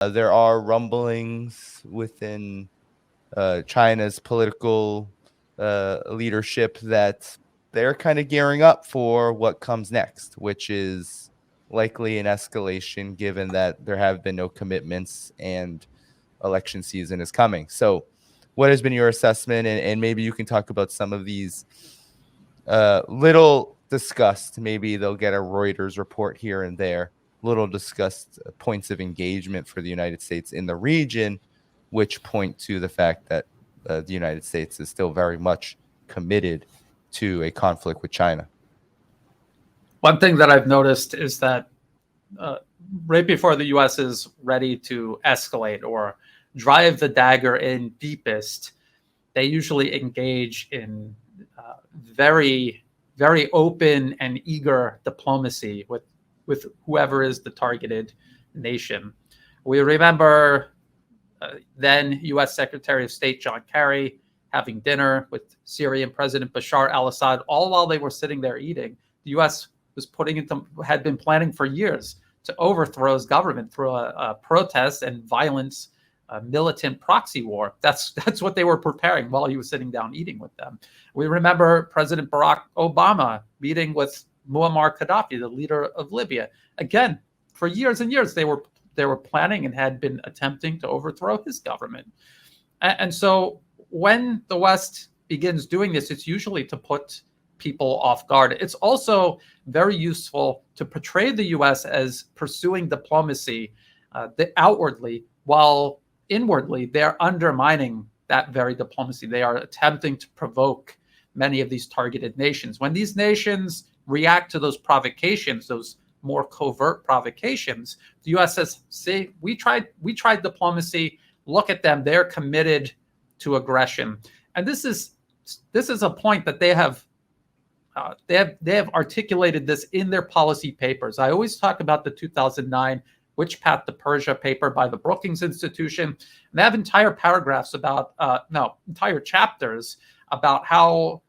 There are rumblings within China's political leadership that they're kind of gearing up for what comes next, which is likely an escalation given that there have been no commitments and election season is coming. So what has been your assessment? And maybe you can talk about some of these little discussed, maybe they'll get a Reuters report here and there, little discussed points of engagement for the United States in the region, which point to the fact that the United States is still very much committed to a conflict with China. One thing that I've noticed is that right before the U.S. is ready to escalate or drive the dagger in deepest, they usually engage in very, very open and eager diplomacy with whoever is the targeted nation. We remember then U.S. Secretary of State John Kerry having dinner with Syrian President Bashar al-Assad, all while they were sitting there eating. The U.S. had been planning for years to overthrow his government through a protest and violence, militant proxy war. That's what they were preparing while he was sitting down eating with them. We remember President Barack Obama meeting with Muammar Gaddafi, the leader of Libya. Again, for years and years, they were planning and had been attempting to overthrow his government. And so when the West begins doing this, it's usually to put people off guard. It's also very useful to portray the U.S. as pursuing diplomacy outwardly, while inwardly they're undermining that very diplomacy. They are attempting to provoke many of these targeted nations. When these nations react to those provocations, those more covert provocations, the U.S. says, "See, we tried diplomacy. Look at them; they're committed to aggression." And this is a point that they have articulated this in their policy papers. I always talk about the 2009 Which Path to Persia paper by the Brookings Institution. And they have entire paragraphs about, entire chapters about how,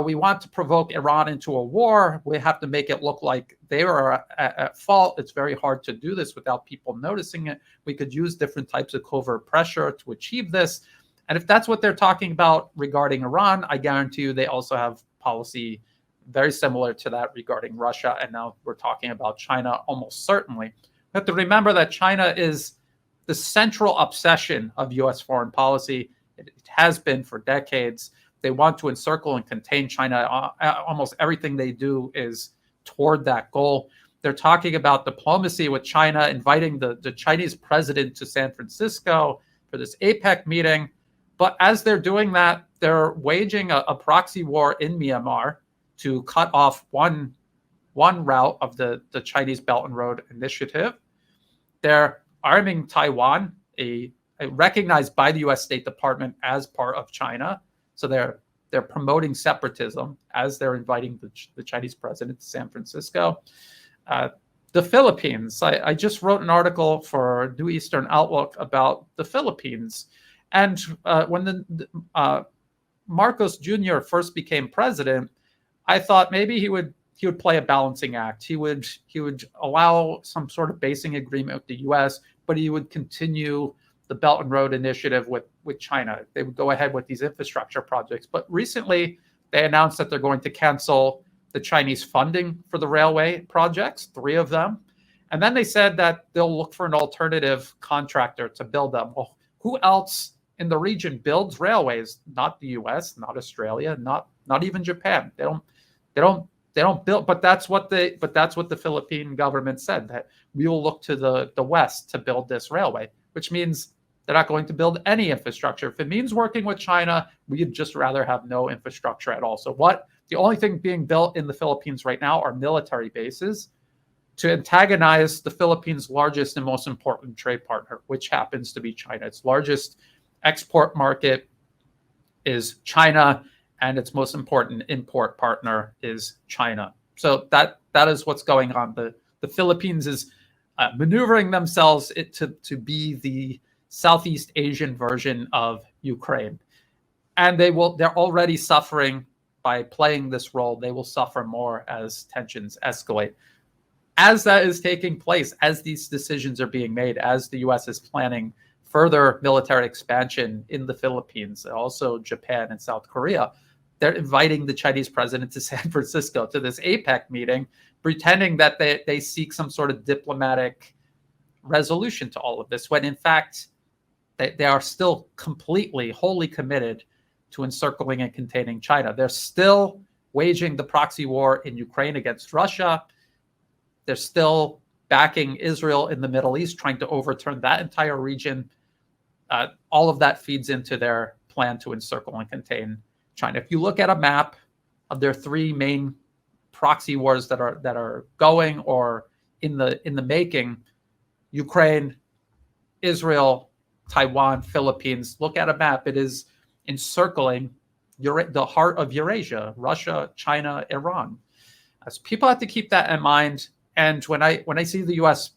we want to provoke Iran into a war. We have to make it look like they are at fault. It's very hard to do this without people noticing it. We could use different types of covert pressure to achieve this. And if that's what they're talking about regarding Iran, I guarantee you they also have policy very similar to that regarding Russia. And now we're talking about China almost certainly. We have to remember that China is the central obsession of U.S. foreign policy. It has been for decades. They want to encircle and contain China. Almost everything they do is toward that goal. They're talking about diplomacy with China, inviting the Chinese president to San Francisco for this APEC meeting. But as they're doing that, they're waging a proxy war in Myanmar to cut off one route of the Chinese Belt and Road Initiative. They're arming Taiwan, recognized by the U.S. State Department as part of China. So they're promoting separatism as they're inviting the Chinese president to San Francisco. The Philippines. I just wrote an article for New Eastern Outlook about the Philippines. And when Marcos Jr. first became president, I thought maybe he would play a balancing act. He would allow some sort of basing agreement with the U.S., but he would continue the Belt and Road Initiative with China. They would go ahead with these infrastructure projects. But recently, they announced that they're going to cancel the Chinese funding for the railway projects, 3 of them. And then they said that they'll look for an alternative contractor to build them. Well, who else in the region builds railways? Not the U.S., not Australia, not even Japan. They don't build. But that's what the Philippine government said, that we will look to the West to build this railway, which means they're not going to build any infrastructure. If it means working with China, we'd just rather have no infrastructure at all. So the only thing being built in the Philippines right now are military bases to antagonize the Philippines' largest and most important trade partner, which happens to be China. Its largest export market is China, and its most important import partner is China. So that is what's going on. The Philippines is maneuvering themselves to be the Southeast Asian version of Ukraine. And they're already suffering by playing this role. They will suffer more as tensions escalate. as that is taking place, as these decisions are being made, as the U.S. is planning further military expansion in the Philippines, and also Japan and South Korea, they're inviting the Chinese president to San Francisco to this APEC meeting, pretending that they seek some sort of diplomatic resolution to all of this, when in fact they are still completely, wholly committed to encircling and containing China. They're still waging the proxy war in Ukraine against Russia. They're still backing Israel in the Middle East, trying to overturn that entire region. All of that feeds into their plan to encircle and contain China. If you look at a map of their three main proxy wars that are going or in the making, Ukraine, Israel, Taiwan, Philippines, look at a map. It is encircling the heart of Eurasia, Russia, China, Iran. So people have to keep that in mind. And when I see the U.S.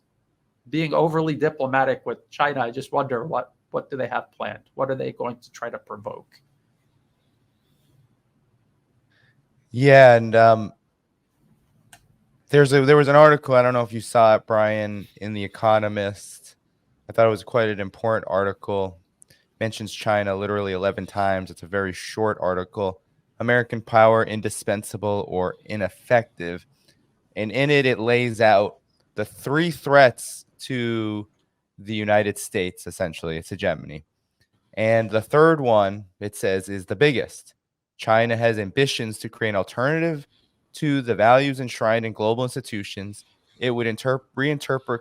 being overly diplomatic with China, I just wonder what do they have planned? What are they going to try to provoke? Yeah, and there was an article, I don't know if you saw it, Brian, in The Economist. I thought it was quite an important article. Mentions China literally 11 times. It's a very short article. American power indispensable or ineffective. And in it, it lays out the three threats to the United States, essentially. It's hegemony. And the third one, it says, is the biggest. China has ambitions to create an alternative to the values enshrined in global institutions. It would reinterpret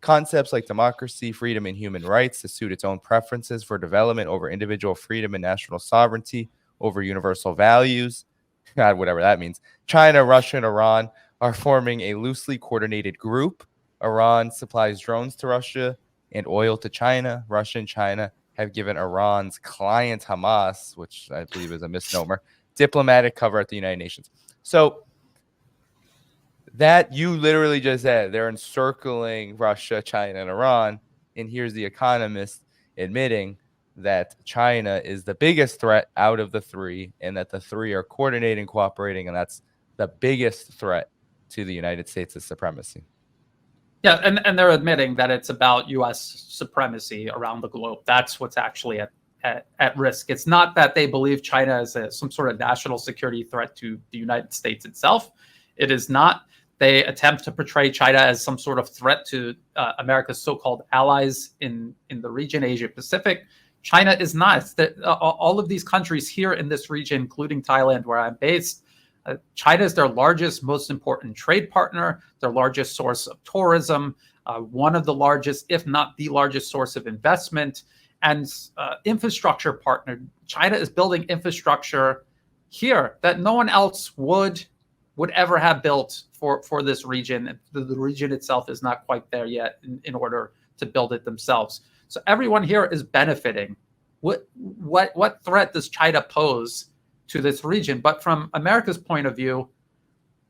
concepts like democracy, freedom, and human rights to suit its own preferences for development over individual freedom and national sovereignty over universal values. God, whatever that means. China, Russia, and Iran are forming a loosely coordinated group. Iran supplies drones to Russia and oil to China. Russia and China have given Iran's client Hamas, which I believe is a misnomer, diplomatic cover at the United Nations. So that you literally just said, they're encircling Russia, China, and Iran. And here's The Economist admitting that China is the biggest threat out of the three, and that the three are coordinating, cooperating, and that's the biggest threat to the United States' supremacy. Yeah, and they're admitting that it's about U.S. supremacy around the globe. That's what's actually at risk. It's not that they believe China is some sort of national security threat to the United States itself. It is not. They attempt to portray China as some sort of threat to America's so-called allies in the region, Asia Pacific. China is not. All of these countries here in this region, including Thailand, where I'm based, China is their largest, most important trade partner, their largest source of tourism, one of the largest, if not the largest source of investment, and infrastructure partner. China is building infrastructure here that no one else would ever have built for this region. The region itself is not quite there yet in order to build it themselves. So everyone here is benefiting. What threat does China pose to this region? But from America's point of view,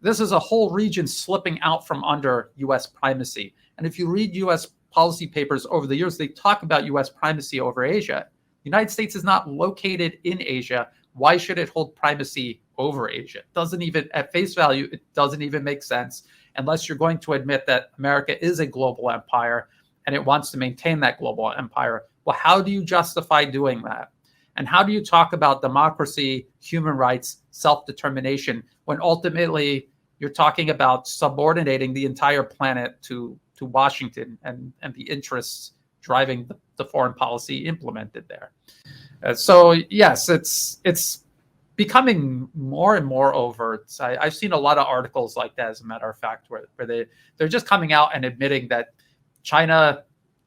this is a whole region slipping out from under U.S. primacy. And if you read U.S. policy papers over the years, they talk about U.S. primacy over Asia. The United States is not located in Asia. Why should it hold primacy over Asia? It doesn't even, at face value, it doesn't even make sense unless you're going to admit that America is a global empire and it wants to maintain that global empire. Well, how do you justify doing that? And how do you talk about democracy, human rights, self-determination, when ultimately you're talking about subordinating the entire planet to Washington and the interests driving the foreign policy implemented there? So yes, it's becoming more and more overt. I've seen a lot of articles like that, as a matter of fact, where they're just coming out and admitting that China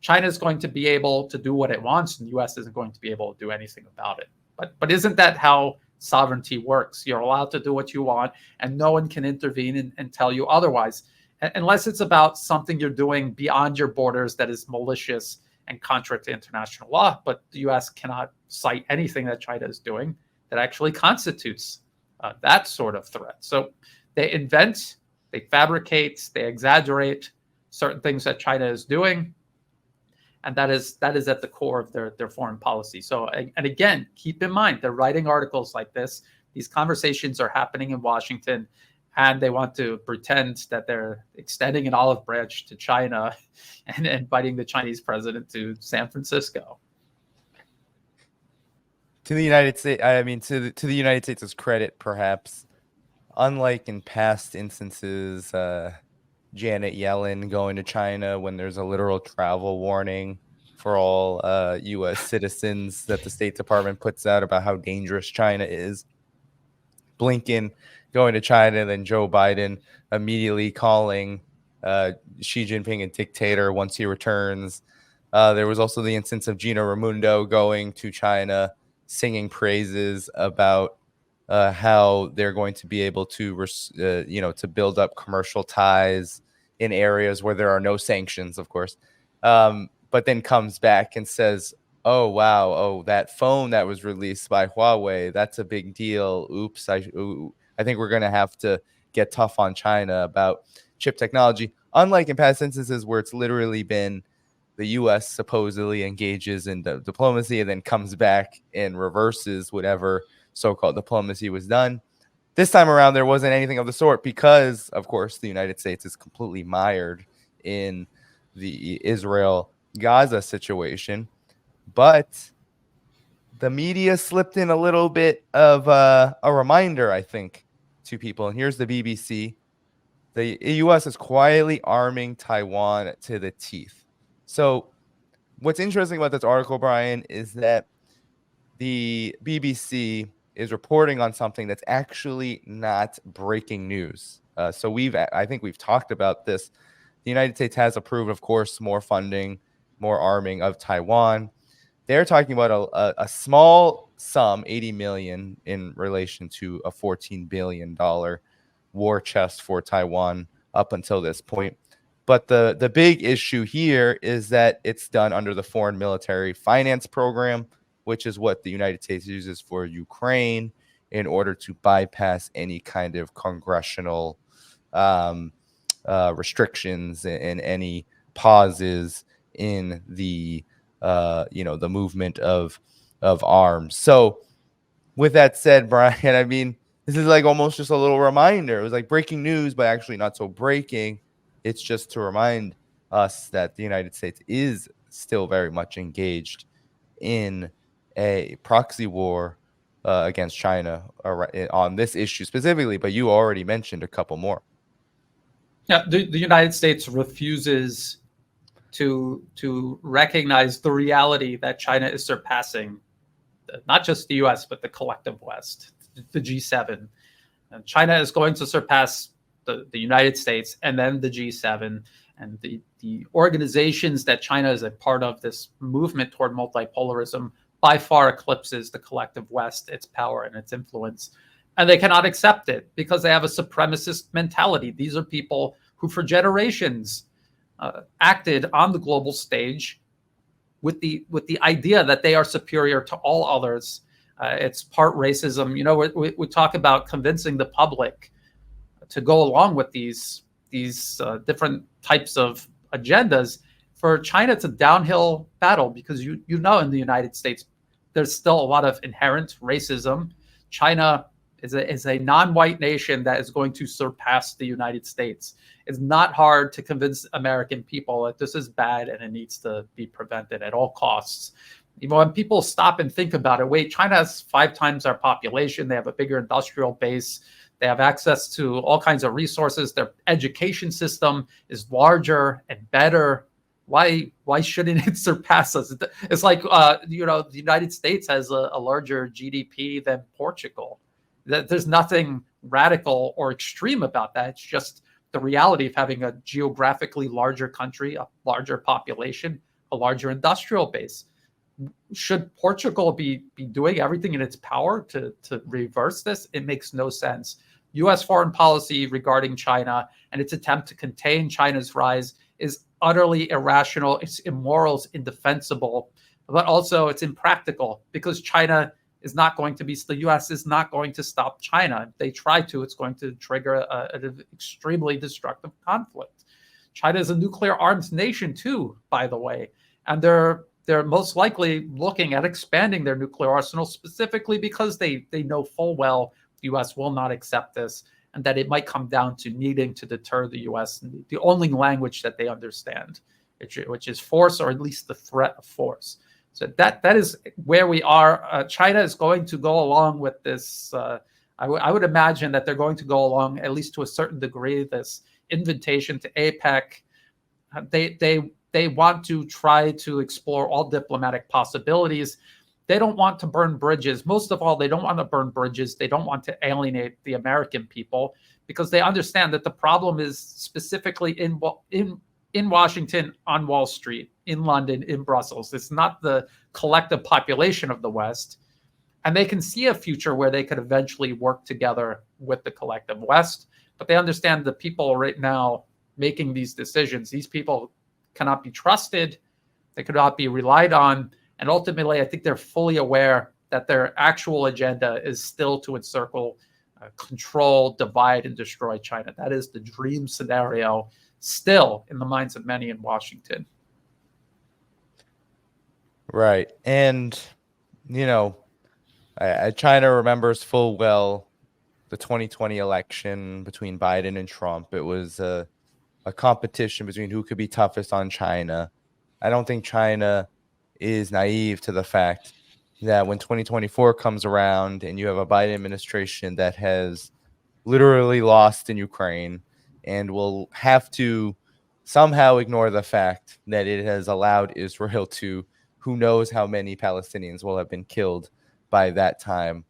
is going to be able to do what it wants, and the U.S. isn't going to be able to do anything about it. But isn't that how sovereignty works? You're allowed to do what you want, and no one can intervene and tell you otherwise, unless it's about something you're doing beyond your borders that is malicious and contrary to international law. But the U.S. cannot cite anything that China is doing that actually constitutes that sort of threat. So they invent, they fabricate, they exaggerate certain things that China is doing. And that is at the core of their foreign policy. So, and again, keep in mind, they're writing articles like this. These conversations are happening in Washington. and they want to pretend that they're extending an olive branch to China and inviting the Chinese president to San Francisco. To the United States, I mean, to the United States' credit, perhaps, unlike in past instances, Janet Yellen going to China when there's a literal travel warning for all U.S. citizens that the State Department puts out about how dangerous China is. Blinken going to China, then Joe Biden immediately calling Xi Jinping a dictator once he returns. There was also the instance of Gina Raimondo going to China, singing praises about how they're going to be able to, to build up commercial ties in areas where there are no sanctions, of course. But then comes back and says, oh, wow. Oh, that phone that was released by Huawei, that's a big deal. Oops. I think we're going to have to get tough on China about chip technology. Unlike in past instances where it's literally been the U.S. supposedly engages in diplomacy and then comes back and reverses whatever so-called diplomacy was done. This time around, there wasn't anything of the sort because, of course, the United States is completely mired in the Israel-Gaza situation. But the media slipped in a little bit of a reminder, I think, to people. And here's the BBC. The U.S. is quietly arming Taiwan to the teeth. So what's interesting about this article, Brian, is that the BBC is reporting on something that's actually not breaking news. So I think we've talked about this. The United States has approved, of course, more funding, more arming of Taiwan. They're talking about a small sum, $80 million, in relation to a $14 billion war chest for Taiwan up until this point. But the big issue here is that it's done under the Foreign Military Finance Program, which is what the United States uses for Ukraine in order to bypass any kind of congressional restrictions and any pauses in the the movement of arms. So with that said, Brian, I mean, this is like almost just a little reminder. It was like breaking news, but actually not so breaking. It's just to remind us that the United States is still very much engaged in a proxy war against China on this issue specifically, but you already mentioned a couple more. Yeah, the United States refuses to recognize the reality that China is surpassing not just the U.S., but the collective West, the G7. And China is going to surpass the United States and then the G7. And the organizations that China is a part of, this movement toward multipolarism, by far eclipses the collective West, its power and its influence. And they cannot accept it because they have a supremacist mentality. These are people who for generations acted on the global stage with the idea that they are superior to all others. It's part racism. You know, we talk about convincing the public to go along with these different types of agendas. For China, it's a downhill battle because you know in the United States there's still a lot of inherent racism. China is a non-white nation that is going to surpass the United States. It's not hard to convince American people that this is bad and it needs to be prevented at all costs. Even when people stop and think about it, wait, China has 5 times our population. They have a bigger industrial base. They have access to all kinds of resources. Their education system is larger and better. Why shouldn't it surpass us? It's like, the United States has a larger GDP than Portugal. There's nothing radical or extreme about that. It's just the reality of having a geographically larger country, a larger population, a larger industrial base. Should Portugal be doing everything in its power to reverse this? It makes no sense. U.S. foreign policy regarding China and its attempt to contain China's rise is utterly irrational. It's immoral, it's indefensible, but also it's impractical because China is not going to be, the U.S. is not going to stop China. If they try to, it's going to trigger an extremely destructive conflict. China is a nuclear arms nation too, by the way, and they're most likely looking at expanding their nuclear arsenal specifically because they know full well the U.S. will not accept this. and that it might come down to needing to deter the U.S. in the only language that they understand, which is force, or at least the threat of force. So that is where we are. China is going to go along with this. I would imagine that they're going to go along, at least to a certain degree, this invitation to APEC. They want to try to explore all diplomatic possibilities. They don't want to burn bridges. Most of all, they don't want to burn bridges. They don't want to alienate the American people, because they understand that the problem is specifically in Washington, on Wall Street, in London, in Brussels. It's not the collective population of the West. And they can see a future where they could eventually work together with the collective West. But they understand the people right now making these decisions, these people cannot be trusted. They could not be relied on. And ultimately, I think they're fully aware that their actual agenda is still to encircle, control, divide, and destroy China. That is the dream scenario still in the minds of many in Washington. Right. And, China remembers full well the 2020 election between Biden and Trump. It was a competition between who could be toughest on China. I don't think China is naive to the fact that when 2024 comes around and you have a Biden administration that has literally lost in Ukraine and will have to somehow ignore the fact that it has allowed Israel to, who knows how many Palestinians will have been killed by that time.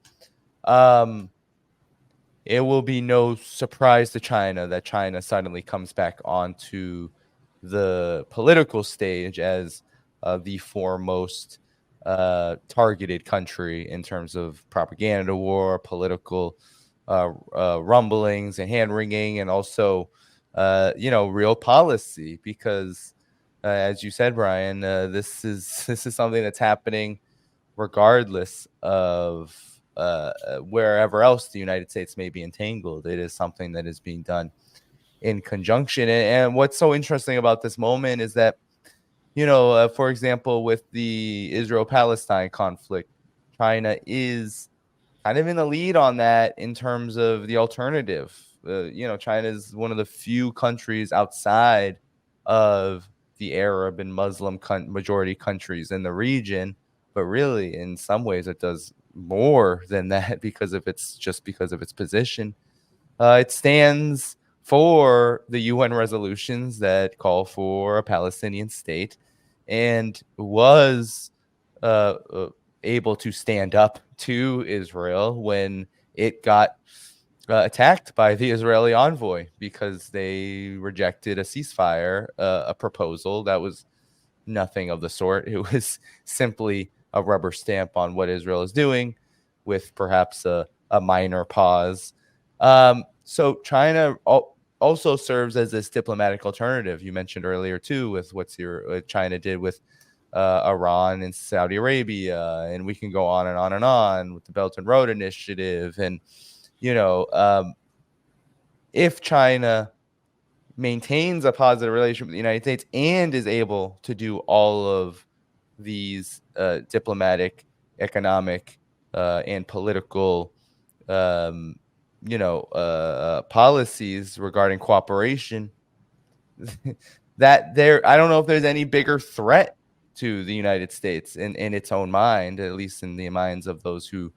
It will be no surprise to China that China suddenly comes back onto the political stage as the foremost targeted country in terms of propaganda war, political rumblings and hand-wringing, and also, real policy. Because, as you said, Brian, this is something that's happening regardless of wherever else the United States may be entangled. It is something that is being done in conjunction. And what's so interesting about this moment is that, for example, with the Israel-Palestine conflict, China is kind of in the lead on that in terms of the alternative. China is one of the few countries outside of the Arab and Muslim majority countries in the region, but really, in some ways, it does more than that because of its position. It stands for the UN resolutions that call for a Palestinian state, and was able to stand up to Israel when it got attacked by the Israeli envoy because they rejected a ceasefire, a proposal that was nothing of the sort. It was simply a rubber stamp on what Israel is doing, with perhaps a minor pause. So China also serves as this diplomatic alternative. You mentioned earlier too, with what China did with Iran and Saudi Arabia, and we can go on and on and on with the Belt and Road Initiative. And if China maintains a positive relationship with the United States and is able to do all of these diplomatic, economic, and political policies regarding cooperation, that I don't know if there's any bigger threat to the United States in its own mind, at least in the minds of those who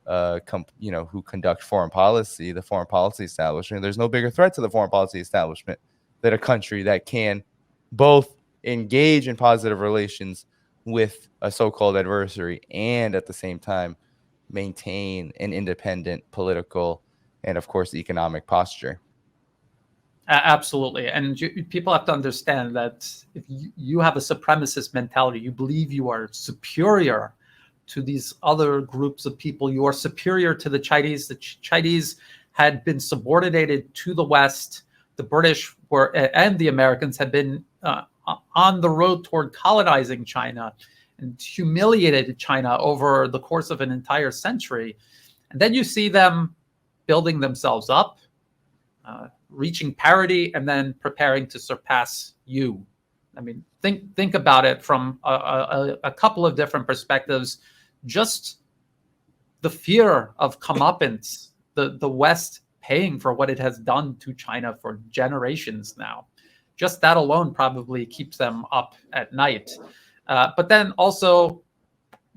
who conduct foreign policy, the foreign policy establishment. There's no bigger threat to the foreign policy establishment than a country that can both engage in positive relations with a so-called adversary and at the same time maintain an independent political and, of course, economic posture. Absolutely. And people have to understand that if you have a supremacist mentality, you believe you are superior to these other groups of people. You are superior to the Chinese. The Chinese had been subordinated to the West. The British and the Americans had been on the road toward colonizing China and humiliated China over the course of an entire century. And then you see them building themselves up, reaching parity, and then preparing to surpass you. I mean, think about it from a couple of different perspectives. Just the fear of comeuppance the West paying for what it has done to China for generations now. Just that alone probably keeps them up at night. But then also,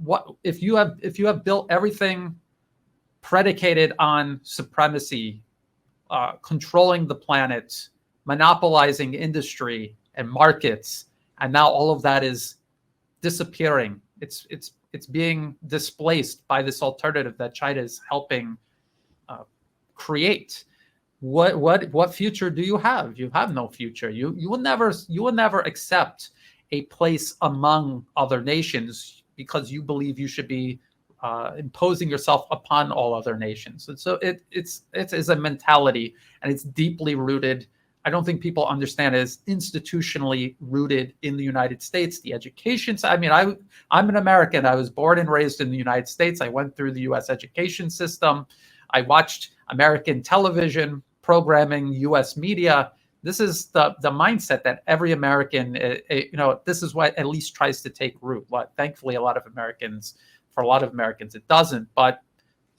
what if you have built everything predicated on supremacy, controlling the planet, monopolizing industry and markets, and now all of that is disappearing. It's being displaced by this alternative that China is helping create. What future do you have? You have no future. You will never accept a place among other nations because you believe you should be imposing yourself upon all other nations. And so it is a mentality, and it's deeply rooted. I don't think people understand it is institutionally rooted in the United States. The education side. I mean, I'm an American. I was born and raised in the United States. I went through the U.S. education system. I watched American television programming, U.S. media. This is the mindset that every American, this is what at least tries to take root. Thankfully, for a lot of Americans, it doesn't. But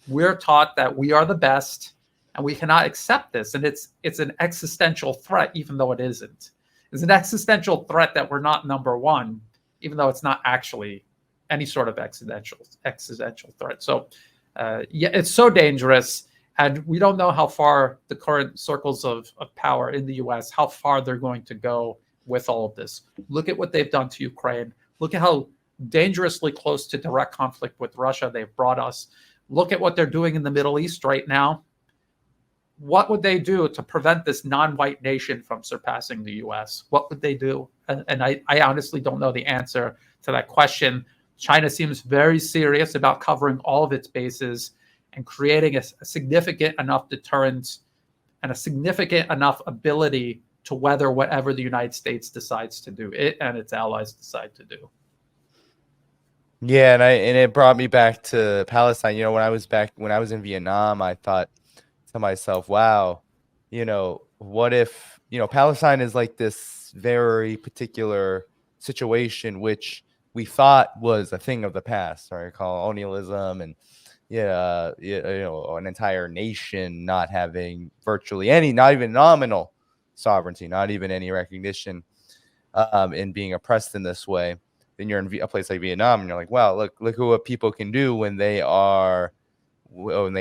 we're taught that we are the best, and we cannot accept this. And it's an existential threat, even though it isn't. It's an existential threat that we're not number one, even though it's not actually any sort of existential threat. So, it's so dangerous. And we don't know how far the current circles of power in the U.S., how far they're going to go with all of this. Look at what they've done to Ukraine. Look at how dangerously close to direct conflict with Russia they've brought us. Look at what they're doing in the Middle East right now. What would they do to prevent this non-white nation from surpassing the U.S.? What would they do? And I honestly don't know the answer to that question. China seems very serious about covering all of its bases and creating a significant enough deterrent and a significant enough ability to weather whatever the United States decides to do, it and its allies decide to do. Yeah, and it brought me back to Palestine. When I was in Vietnam, I thought to myself, wow, what if, Palestine is like this very particular situation which we thought was a thing of the past, right? Colonialism and an entire nation not having virtually any, not even nominal sovereignty, not even any recognition, in being oppressed in this way. Then you're in a place like Vietnam, and you're like, wow, look what people can do when they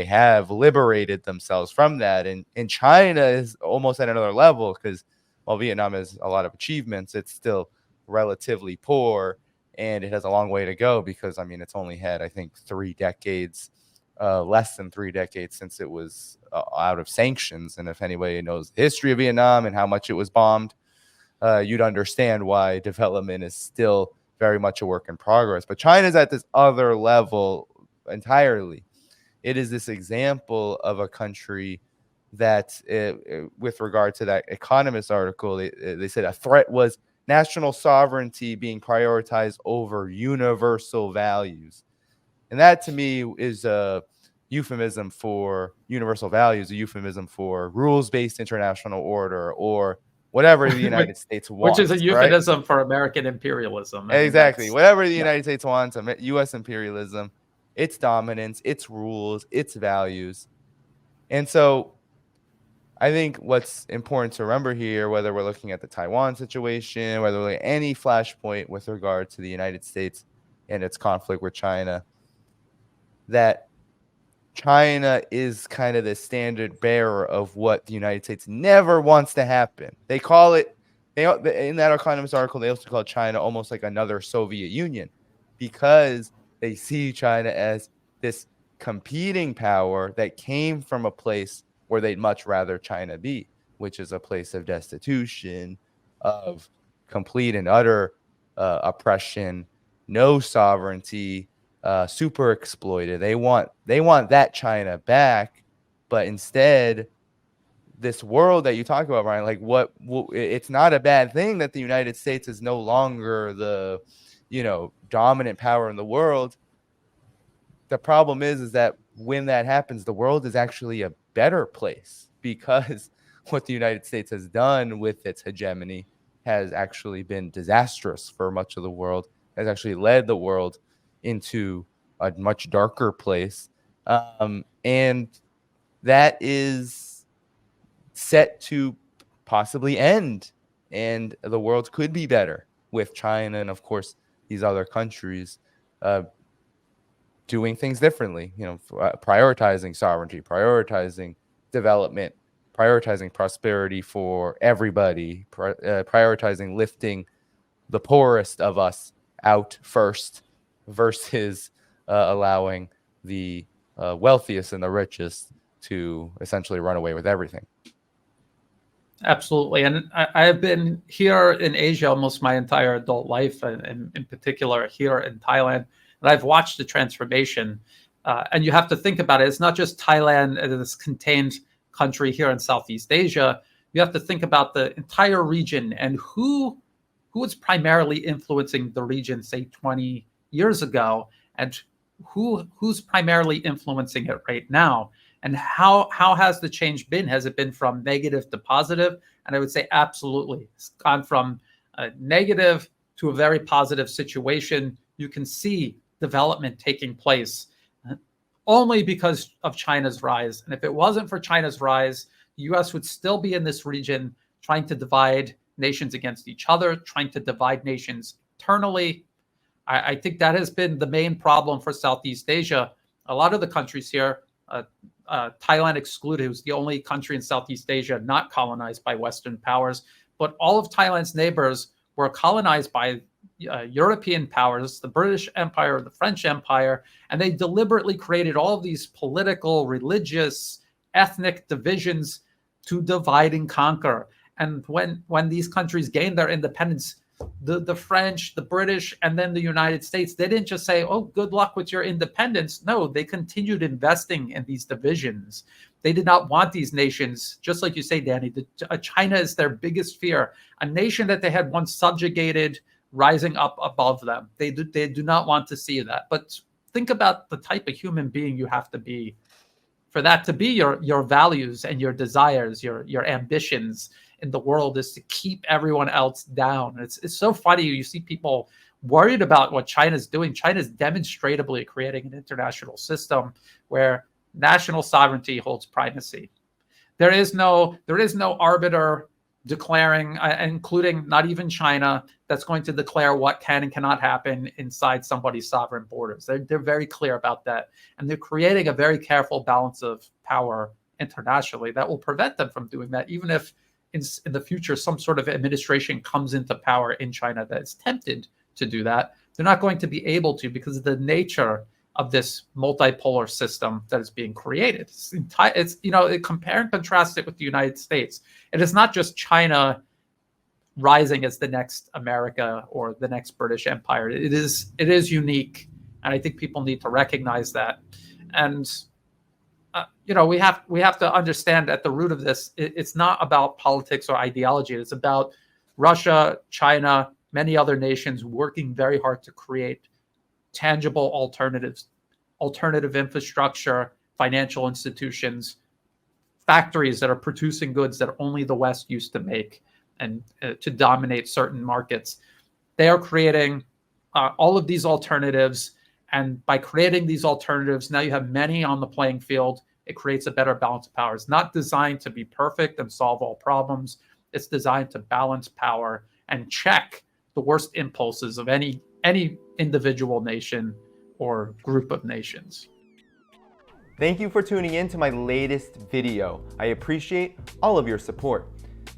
have liberated themselves from that. And China is almost at another level, because while Vietnam has a lot of achievements, it's still relatively poor, and it has a long way to go, because it's only had, I think, 3 decades. Less than 3 decades since it was out of sanctions. And if anybody knows the history of Vietnam and how much it was bombed, you'd understand why development is still very much a work in progress. But China's at this other level entirely. It is this example of a country that, with regard to that Economist article, they said a threat was national sovereignty being prioritized over universal values. And that, to me, is a euphemism for universal values, a euphemism for rules-based international order, or whatever the United States wants. Which is a euphemism for American imperialism. Exactly. Whatever the United States wants, U.S. imperialism, its dominance, its rules, its values. And so I think what's important to remember here, whether we're looking at the Taiwan situation, whether we're looking at any flashpoint with regard to the United States and its conflict with China, that China is kind of the standard bearer of what the United States never wants to happen. They call it, in that Economist article, they also call China almost like another Soviet Union, because they see China as this competing power that came from a place where they'd much rather China be, which is a place of destitution, of complete and utter oppression, no sovereignty, super exploited. They want that China back, but instead, this world that you talk about, Ryan, it's not a bad thing that the United States is no longer the, dominant power in the world. The problem is that when that happens, the world is actually a better place, because what the United States has done with its hegemony has actually been disastrous for much of the world, has actually led the world into a much darker place. And that is set to possibly end, and the world could be better with China and, of course, these other countries doing things differently, prioritizing sovereignty, prioritizing development, prioritizing prosperity for everybody, prioritizing lifting the poorest of us out first versus allowing the wealthiest and the richest to essentially run away with everything. Absolutely. And I have been here in Asia almost my entire adult life, and in particular here in Thailand. And I've watched the transformation. And you have to think about it. It's not just Thailand as this contained country here in Southeast Asia. You have to think about the entire region and who was primarily influencing the region, say, 20 years ago, and who's primarily influencing it right now. And how has the change been? Has it been from negative to positive? And I would say absolutely. It's gone from a negative to a very positive situation. You can see development taking place only because of China's rise. And if it wasn't for China's rise, the US would still be in this region trying to divide nations against each other, trying to divide nations internally. I think that has been the main problem for Southeast Asia. A lot of the countries here, Thailand excluded, who's the only country in Southeast Asia not colonized by Western powers, but all of Thailand's neighbors were colonized by European powers, the British Empire, the French Empire, and they deliberately created all of these political, religious, ethnic divisions to divide and conquer. And when these countries gained their independence, the French, the British, and then the United States, they didn't just say, oh, good luck with your independence. No, they continued investing in these divisions. They did not want these nations, just like you say, Danny, China is their biggest fear. A nation that they had once subjugated rising up above them. They do not want to see that. But think about the type of human being you have to be for that to be your values and your desires, your ambitions in the world, is to keep everyone else down. It's so funny. You see people worried about what China's doing. China's demonstrably creating an international system where national sovereignty holds primacy. There is no arbiter declaring, including not even China, that's going to declare what can and cannot happen inside somebody's sovereign borders. They're very clear about that. And they're creating a very careful balance of power internationally that will prevent them from doing that, even if in the future some sort of administration comes into power in China that is tempted to do that. They're not going to be able to, because of the nature of this multipolar system that is being created. It's compare and contrast it with the United States. It is not just China rising as the next America or the next British Empire. It is unique, and I think people need to recognize that. And we have to understand at the root of this, it's not about politics or ideology. It's about Russia, China, many other nations working very hard to create tangible alternatives, alternative infrastructure, financial institutions, factories that are producing goods that only the West used to make and to dominate certain markets. They are creating all of these alternatives. And by creating these alternatives, now you have many on the playing field. It creates a better balance of power. It's not designed to be perfect and solve all problems. It's designed to balance power and check the worst impulses of any individual nation or group of nations. Thank you for tuning in to my latest video. I appreciate all of your support.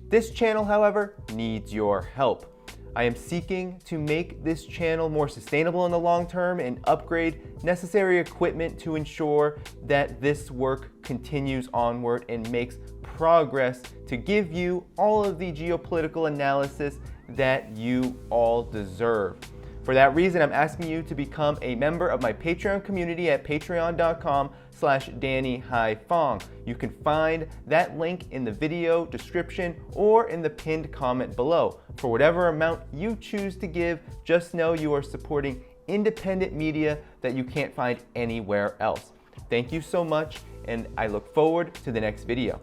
This channel, however, needs your help. I am seeking to make this channel more sustainable in the long term and upgrade necessary equipment to ensure that this work continues onward and makes progress to give you all of the geopolitical analysis that you all deserve. For that reason, I'm asking you to become a member of my Patreon community at patreon.com/DannyDhaiphong. You can find that link in the video description or in the pinned comment below. For whatever amount you choose to give, just know you are supporting independent media that you can't find anywhere else. Thank you so much, and I look forward to the next video.